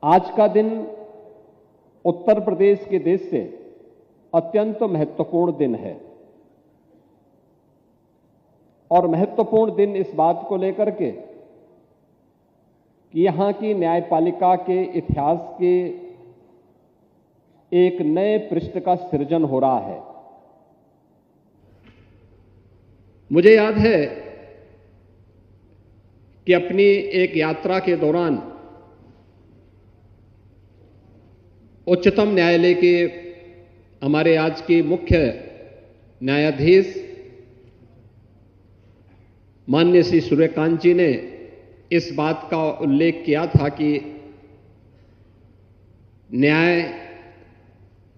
आज का दिन उत्तर प्रदेश के देश से अत्यंत महत्वपूर्ण दिन है और महत्वपूर्ण दिन इस बात को लेकर के कि यहां की न्यायपालिका के इतिहास के एक नए पृष्ठ का सृजन हो रहा है। मुझे याद है कि अपनी एक यात्रा के दौरान उच्चतम न्यायालय के हमारे आज के मुख्य न्यायाधीश माननीय श्री सूर्यकांत जी ने इस बात का उल्लेख किया था कि न्याय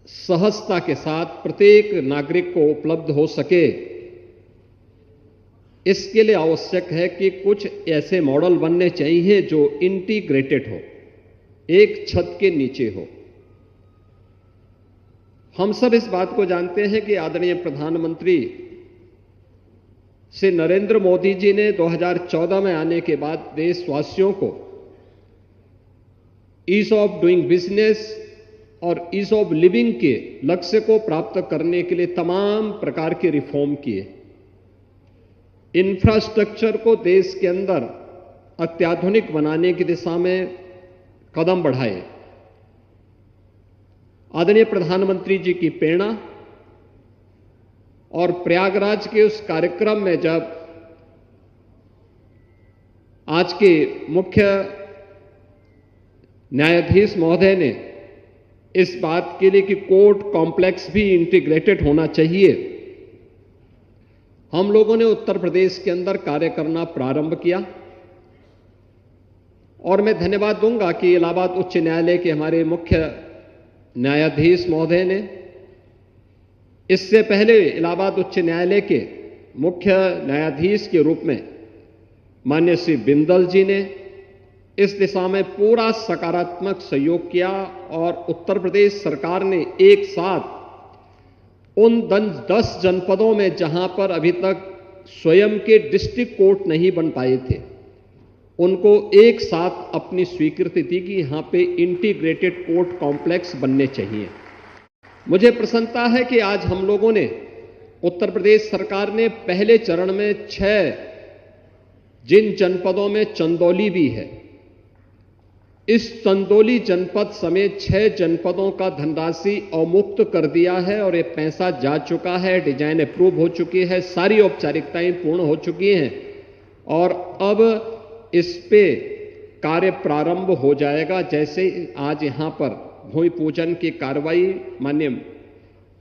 सहजता के साथ प्रत्येक नागरिक को उपलब्ध हो सके, इसके लिए आवश्यक है कि कुछ ऐसे मॉडल बनने चाहिए जो इंटीग्रेटेड हो, एक छत के नीचे हो। हम सब इस बात को जानते हैं कि आदरणीय प्रधानमंत्री श्री नरेंद्र मोदी जी ने 2014 में आने के बाद देशवासियों को ईज ऑफ डूइंग बिजनेस और ईज ऑफ लिविंग के लक्ष्य को प्राप्त करने के लिए तमाम प्रकार के रिफॉर्म किए। इंफ्रास्ट्रक्चर को देश के अंदर अत्याधुनिक बनाने की दिशा में कदम बढ़ाए। आदरणीय प्रधानमंत्री जी की प्रेरणा और प्रयागराज के उस कार्यक्रम में जब आज के मुख्य न्यायाधीश महोदय ने इस बात के लिए कि कोर्ट कॉम्प्लेक्स भी इंटीग्रेटेड होना चाहिए, हम लोगों ने उत्तर प्रदेश के अंदर कार्य करना प्रारंभ किया। और मैं धन्यवाद दूंगा कि इलाहाबाद उच्च न्यायालय के हमारे मुख्य न्यायाधीश महोदय ने इससे पहले इलाहाबाद उच्च न्यायालय के मुख्य न्यायाधीश के रूप में माननीय श्री बिंदल जी ने इस दिशा में पूरा सकारात्मक सहयोग किया और उत्तर प्रदेश सरकार ने एक साथ उन 10 जनपदों में जहां पर अभी तक स्वयं के डिस्ट्रिक्ट कोर्ट नहीं बन पाए थे, उनको एक साथ अपनी स्वीकृति दी कि यहां पे इंटीग्रेटेड कोर्ट कॉम्प्लेक्स बनने चाहिए। मुझे प्रसन्नता है कि आज हम लोगों ने उत्तर प्रदेश सरकार ने पहले चरण में 6 जिन जनपदों में चंदौली भी है, इस चंदौली जनपद समेत 6 जनपदों का धनराशि अवमुक्त कर दिया है और ये पैसा जा चुका है, डिजाइन अप्रूव हो चुकी है, सारी औपचारिकताएं पूर्ण हो चुकी हैं और अब इस पे कार्य प्रारंभ हो जाएगा। जैसे आज यहां पर भूमि पूजन की कार्रवाई माननीय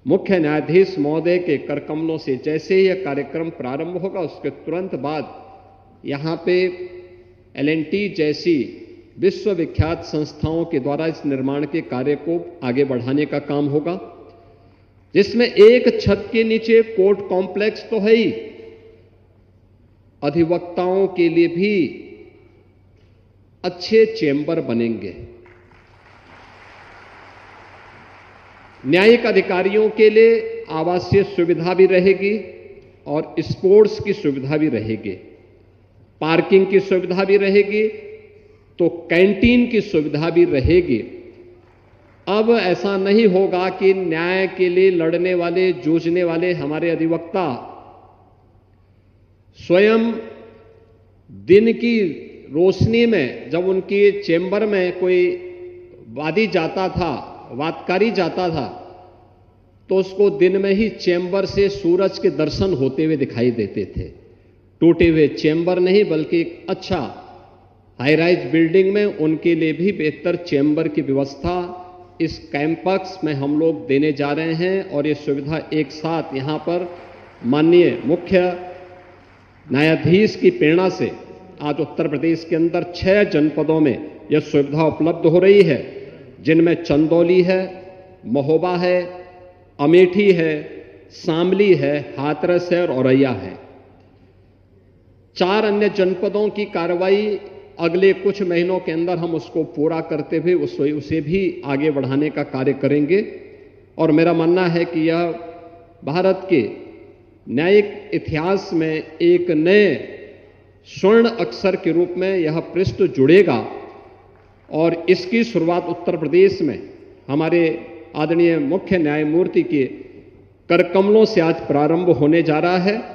मुख्य न्यायाधीश महोदय के करकमलों से जैसे ही यह कार्यक्रम प्रारंभ होगा, उसके तुरंत बाद यहां पे L&T जैसी विश्वविख्यात संस्थाओं के द्वारा इस निर्माण के कार्य को आगे बढ़ाने का काम होगा, जिसमें एक छत के नीचे कोर्ट कॉम्प्लेक्स तो है ही, अधिवक्ताओं के लिए भी अच्छे चेंबर बनेंगे, न्यायिक अधिकारियों के लिए आवासीय सुविधा भी रहेगी और स्पोर्ट्स की सुविधा भी रहेगी, पार्किंग की सुविधा भी रहेगी, तो कैंटीन की सुविधा भी रहेगी। अब ऐसा नहीं होगा कि न्याय के लिए लड़ने वाले, जूझने वाले हमारे अधिवक्ता स्वयं दिन की रोशनी में जब उनकी चेंबर में कोई वादी जाता था, वादकारी जाता था, तो उसको दिन में ही चेंबर से सूरज के दर्शन होते हुए दिखाई देते थे। टूटे हुए चेंबर नहीं बल्कि एक अच्छा हाई राइज बिल्डिंग में उनके लिए भी बेहतर चेंबर की व्यवस्था इस कैंपस में हम लोग देने जा रहे हैं और ये सुविधा एक साथ यहां पर माननीय मुख्य न्यायाधीश की प्रेरणा से आज उत्तर प्रदेश के अंदर 6 जनपदों में यह सुविधा उपलब्ध हो रही है, जिनमें चंदौली है, महोबा है, अमेठी है, शामली है, हाथरस है और औरैया है। 4 अन्य जनपदों की कार्रवाई अगले कुछ महीनों के अंदर हम उसको पूरा करते हुए उसे भी आगे बढ़ाने का कार्य करेंगे और मेरा मानना है कि यह भारत के न्यायिक इतिहास में एक नए स्वर्ण अक्षर के रूप में यह पृष्ठ जुड़ेगा और इसकी शुरुआत उत्तर प्रदेश में हमारे आदरणीय मुख्य न्यायमूर्ति के करकमलों से आज प्रारंभ होने जा रहा है।